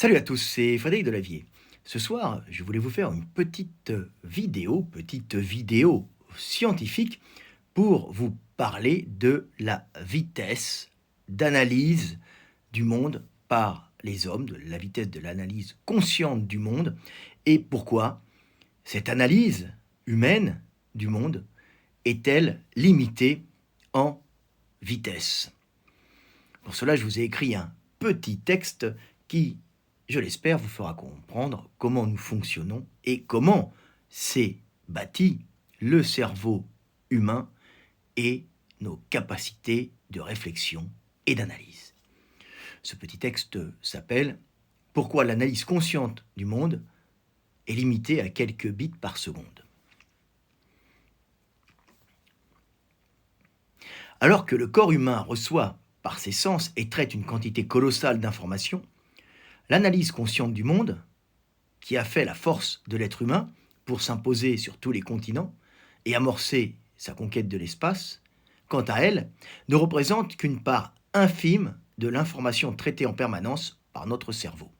Salut à tous, c'est Frédéric Delavier. Ce soir, je voulais vous faire une petite vidéo scientifique pour vous parler de la vitesse d'analyse du monde par les hommes, de la vitesse de l'analyse consciente du monde, et pourquoi cette analyse humaine du monde est-elle limitée en vitesse. Pour cela, je vous ai écrit un petit texte qui, je l'espère, vous fera comprendre comment nous fonctionnons et comment s'est bâti le cerveau humain et nos capacités de réflexion et d'analyse. Ce petit texte s'appelle « Pourquoi l'analyse consciente du monde est limitée à quelques bits par seconde ». Alors que le corps humain reçoit par ses sens et traite une quantité colossale d'informations, l'analyse consciente du monde, qui a fait la force de l'être humain pour s'imposer sur tous les continents et amorcer sa conquête de l'espace, quant à elle, ne représente qu'une part infime de l'information traitée en permanence par notre cerveau.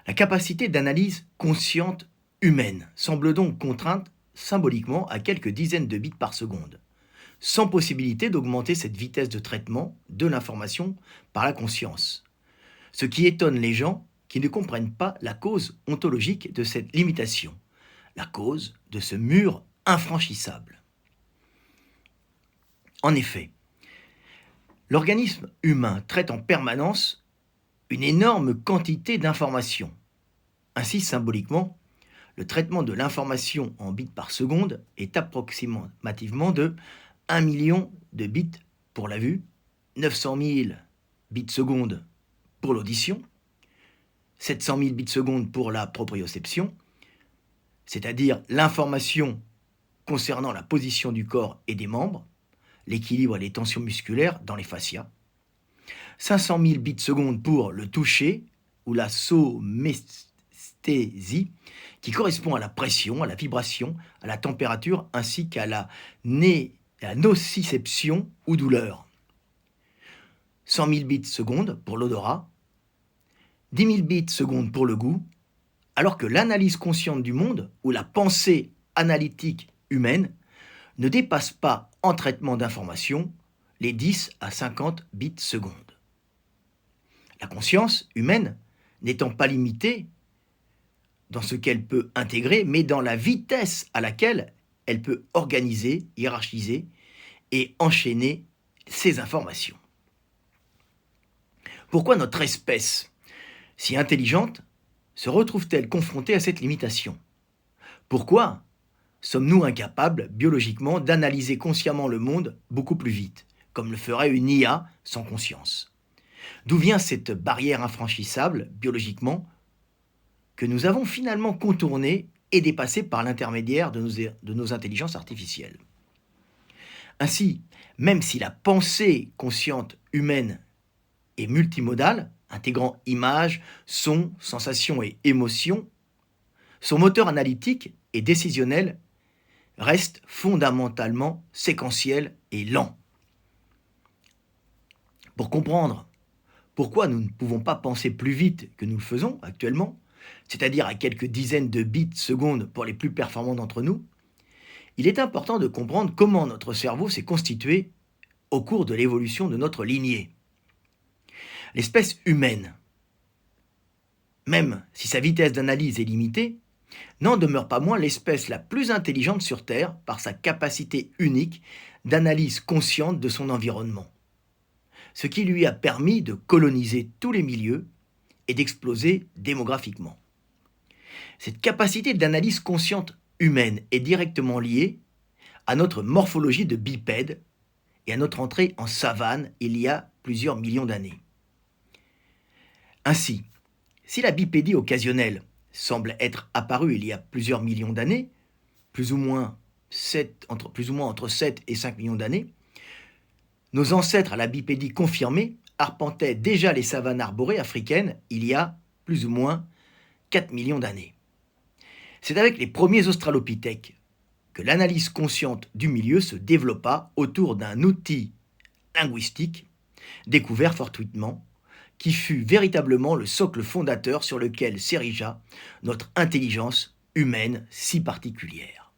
La capacité d'analyse consciente humaine semble donc contrainte symboliquement à quelques dizaines de bits par seconde, sans possibilité d'augmenter cette vitesse de traitement de l'information par la conscience. Ce qui étonne les gens qui ne comprennent pas la cause ontologique de cette limitation, la cause de ce mur infranchissable. En effet, l'organisme humain traite en permanence une énorme quantité d'informations. Ainsi, symboliquement, le traitement de l'information en bits par seconde est approximativement de 1 million de bits pour la vue, 900 000 bits secondes pour l'audition, 700 000 bits secondes pour la proprioception, c'est-à-dire l'information concernant la position du corps et des membres, l'équilibre et les tensions musculaires dans les fascias, 500 000 bits secondes pour le toucher ou la somesthésie, qui correspond à la pression, à la vibration, à la température ainsi qu'à la nociception ou douleur. 100 000 bits secondes pour l'odorat, 10 000 bits secondes pour le goût, alors que l'analyse consciente du monde ou la pensée analytique humaine ne dépasse pas en traitement d'information les 10 à 50 bits secondes. La conscience humaine n'étant pas limitée dans ce qu'elle peut intégrer, mais dans la vitesse à laquelle elle peut organiser, hiérarchiser et enchaîner ces informations. Pourquoi notre espèce, si intelligente, se retrouve-t-elle confrontée à cette limitation? Pourquoi sommes-nous incapables, biologiquement, d'analyser consciemment le monde beaucoup plus vite, comme le ferait une IA sans conscience? D'où vient cette barrière infranchissable, biologiquement, que nous avons finalement contournée et dépassée par l'intermédiaire de nos intelligences artificielles? Ainsi, même si la pensée consciente humaine est multimodale, intégrant images, sons, sensations et émotions, son moteur analytique et décisionnel reste fondamentalement séquentiel et lent. Pour comprendre pourquoi nous ne pouvons pas penser plus vite que nous le faisons actuellement, c'est-à-dire à quelques dizaines de bits secondes pour les plus performants d'entre nous, il est important de comprendre comment notre cerveau s'est constitué au cours de l'évolution de notre lignée. L'espèce humaine, même si sa vitesse d'analyse est limitée, n'en demeure pas moins l'espèce la plus intelligente sur Terre par sa capacité unique d'analyse consciente de son environnement, ce qui lui a permis de coloniser tous les milieux et d'exploser démographiquement. Cette capacité d'analyse consciente humaine est directement liée à notre morphologie de bipède et à notre entrée en savane il y a plusieurs millions d'années. Ainsi, si la bipédie occasionnelle semble être apparue il y a plusieurs millions d'années, plus ou moins entre 7 et 5 millions d'années, nos ancêtres à la bipédie confirmée arpentaient déjà les savanes arborées africaines il y a plus ou moins 4 millions d'années. C'est avec les premiers australopithèques que l'analyse consciente du milieu se développa autour d'un outil linguistique découvert fortuitement, qui fut véritablement le socle fondateur sur lequel s'érigea notre intelligence humaine si particulière.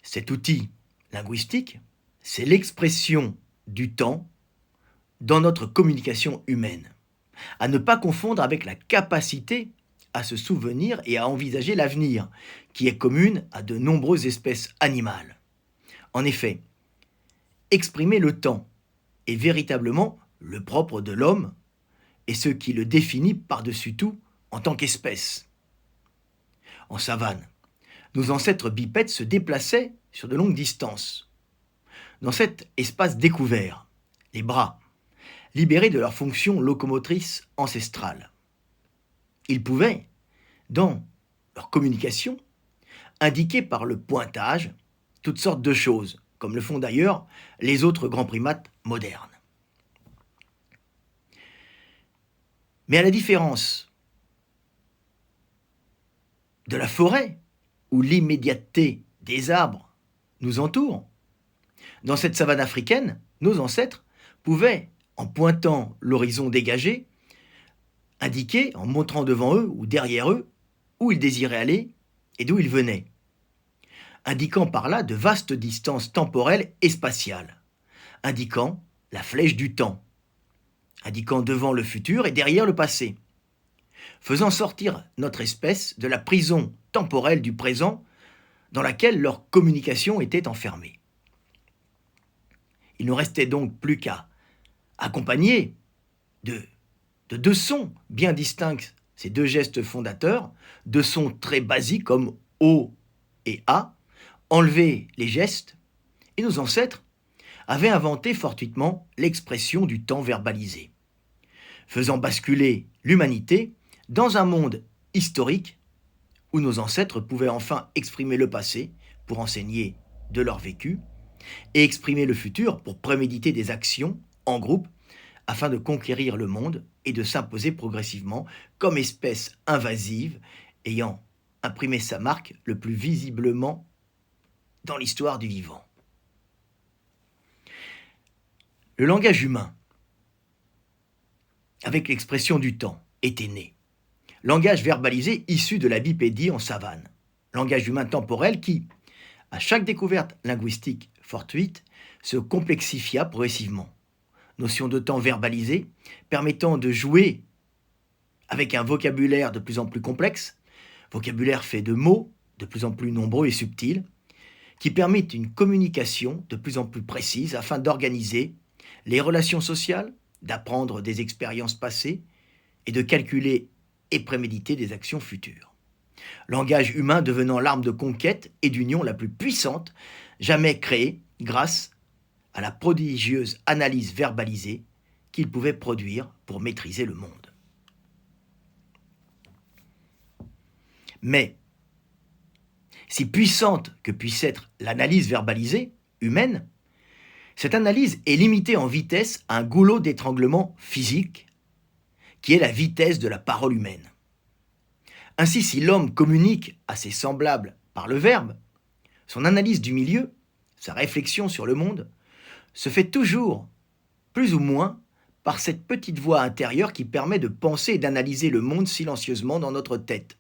Cet outil linguistique, c'est l'expression du temps dans notre communication humaine, à ne pas confondre avec la capacité à se souvenir et à envisager l'avenir, qui est commune à de nombreuses espèces animales. En effet, exprimer le temps est véritablement le propre de l'homme et ce qui le définit par-dessus tout en tant qu'espèce. En savane, nos ancêtres bipèdes se déplaçaient sur de longues distances. Dans cet espace découvert, les bras, libérés de leur fonction locomotrice ancestrale, ils pouvaient, dans leur communication, indiquer par le pointage toutes sortes de choses, comme le font d'ailleurs les autres grands primates modernes. Mais à la différence de la forêt, où l'immédiateté des arbres nous entoure, dans cette savane africaine, nos ancêtres pouvaient, en pointant l'horizon dégagé, indiquer, en montrant devant eux ou derrière eux, où ils désiraient aller et d'où ils venaient, indiquant par là de vastes distances temporelles et spatiales, indiquant la flèche du temps, indiquant devant le futur et derrière le passé, faisant sortir notre espèce de la prison temporelle du présent dans laquelle leur communication était enfermée. Il ne restait donc plus qu'à accompagner de deux sons bien distincts ces deux gestes fondateurs, deux sons très basiques comme O et A, enlever les gestes, et nos ancêtres avaient inventé fortuitement l'expression du temps verbalisé, faisant basculer l'humanité dans un monde historique où nos ancêtres pouvaient enfin exprimer le passé pour enseigner de leur vécu et exprimer le futur pour préméditer des actions en groupe afin de conquérir le monde et de s'imposer progressivement comme espèce invasive ayant imprimé sa marque le plus visiblement dans l'histoire du vivant. Le langage humain, avec l'expression du temps, était né. Langage verbalisé issu de la bipédie en savane. Langage humain temporel qui, à chaque découverte linguistique fortuite, se complexifia progressivement. Notion de temps verbalisé permettant de jouer avec un vocabulaire de plus en plus complexe, vocabulaire fait de mots de plus en plus nombreux et subtils, qui permettent une communication de plus en plus précise afin d'organiser les relations sociales, d'apprendre des expériences passées et de calculer et préméditer des actions futures. Langage humain devenant l'arme de conquête et d'union la plus puissante jamais créée grâce à la prodigieuse analyse verbalisée qu'il pouvait produire pour maîtriser le monde. Mais, si puissante que puisse être l'analyse verbalisée humaine, cette analyse est limitée en vitesse à un goulot d'étranglement physique qui est la vitesse de la parole humaine. Ainsi, si l'homme communique à ses semblables par le verbe, son analyse du milieu, sa réflexion sur le monde, se fait toujours, plus ou moins, par cette petite voix intérieure qui permet de penser et d'analyser le monde silencieusement dans notre tête,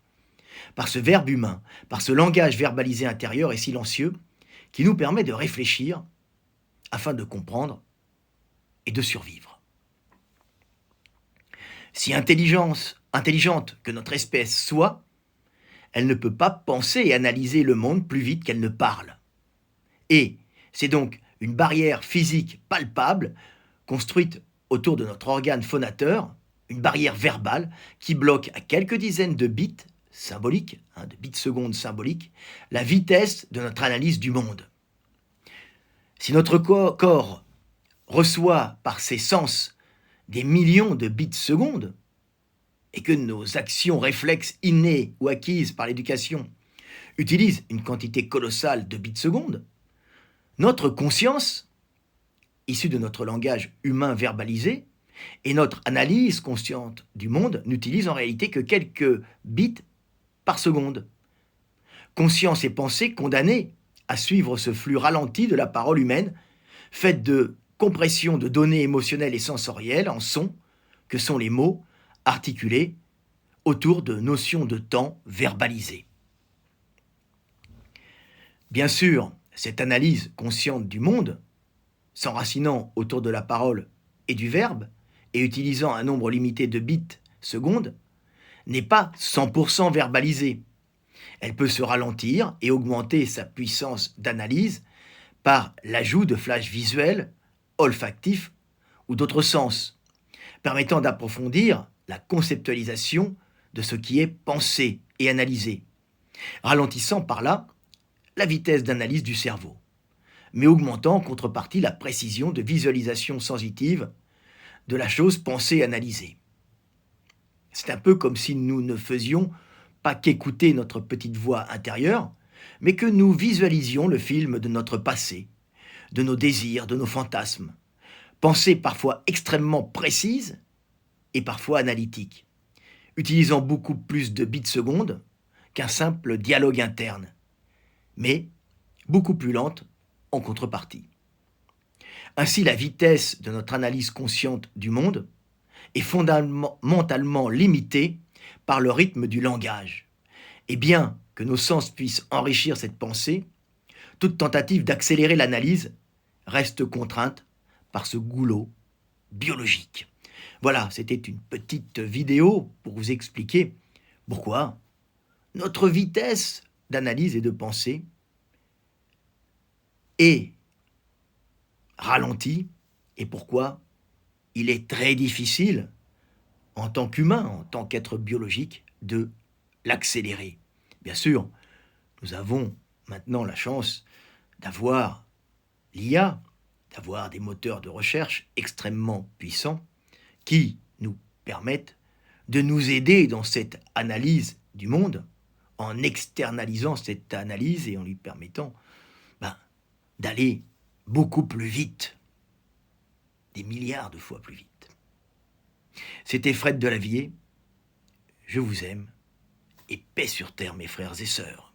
par ce verbe humain, par ce langage verbalisé intérieur et silencieux qui nous permet de réfléchir afin de comprendre et de survivre. Si intelligente que notre espèce soit, elle ne peut pas penser et analyser le monde plus vite qu'elle ne parle. Et c'est donc une barrière physique palpable construite autour de notre organe phonateur, une barrière verbale qui bloque à quelques dizaines de bits symboliques, de bits secondes symboliques, la vitesse de notre analyse du monde. Si notre corps reçoit par ses sens des millions de bits secondes, et que nos actions réflexes innées ou acquises par l'éducation utilisent une quantité colossale de bits secondes, notre conscience, issue de notre langage humain verbalisé, et notre analyse consciente du monde n'utilisent en réalité que quelques bits par seconde. Conscience et pensée condamnées à suivre ce flux ralenti de la parole humaine, faite de compression de données émotionnelles et sensorielles en sons, que sont les mots, articulés autour de notions de temps verbalisées. Bien sûr, cette analyse consciente du monde, s'enracinant autour de la parole et du verbe, et utilisant un nombre limité de bits secondes, n'est pas 100% verbalisée. Elle peut se ralentir et augmenter sa puissance d'analyse par l'ajout de flashs visuels, olfactifs ou d'autres sens, permettant d'approfondir la conceptualisation de ce qui est pensé et analysé, ralentissant par là la vitesse d'analyse du cerveau, mais augmentant en contrepartie la précision de visualisation sensitive de la chose pensée et analysée. C'est un peu comme si nous ne faisions pas qu'écouter notre petite voix intérieure, mais que nous visualisions le film de notre passé, de nos désirs, de nos fantasmes, pensées parfois extrêmement précises et parfois analytiques, utilisant beaucoup plus de bits secondes qu'un simple dialogue interne, mais beaucoup plus lente en contrepartie. Ainsi, la vitesse de notre analyse consciente du monde est fondamentalement limitée par le rythme du langage. Et bien que nos sens puissent enrichir cette pensée, toute tentative d'accélérer l'analyse reste contrainte par ce goulot biologique. Voilà, c'était une petite vidéo pour vous expliquer pourquoi notre vitesse d'analyse et de pensée est ralentie et pourquoi il est très difficile, en tant qu'humain, en tant qu'être biologique, de l'accélérer. Bien sûr, nous avons maintenant la chance d'avoir l'IA, d'avoir des moteurs de recherche extrêmement puissants qui nous permettent de nous aider dans cette analyse du monde, en externalisant cette analyse et en lui permettant d'aller beaucoup plus vite, des milliards de fois plus vite. C'était Fred Delavier, je vous aime, et paix sur terre mes frères et sœurs.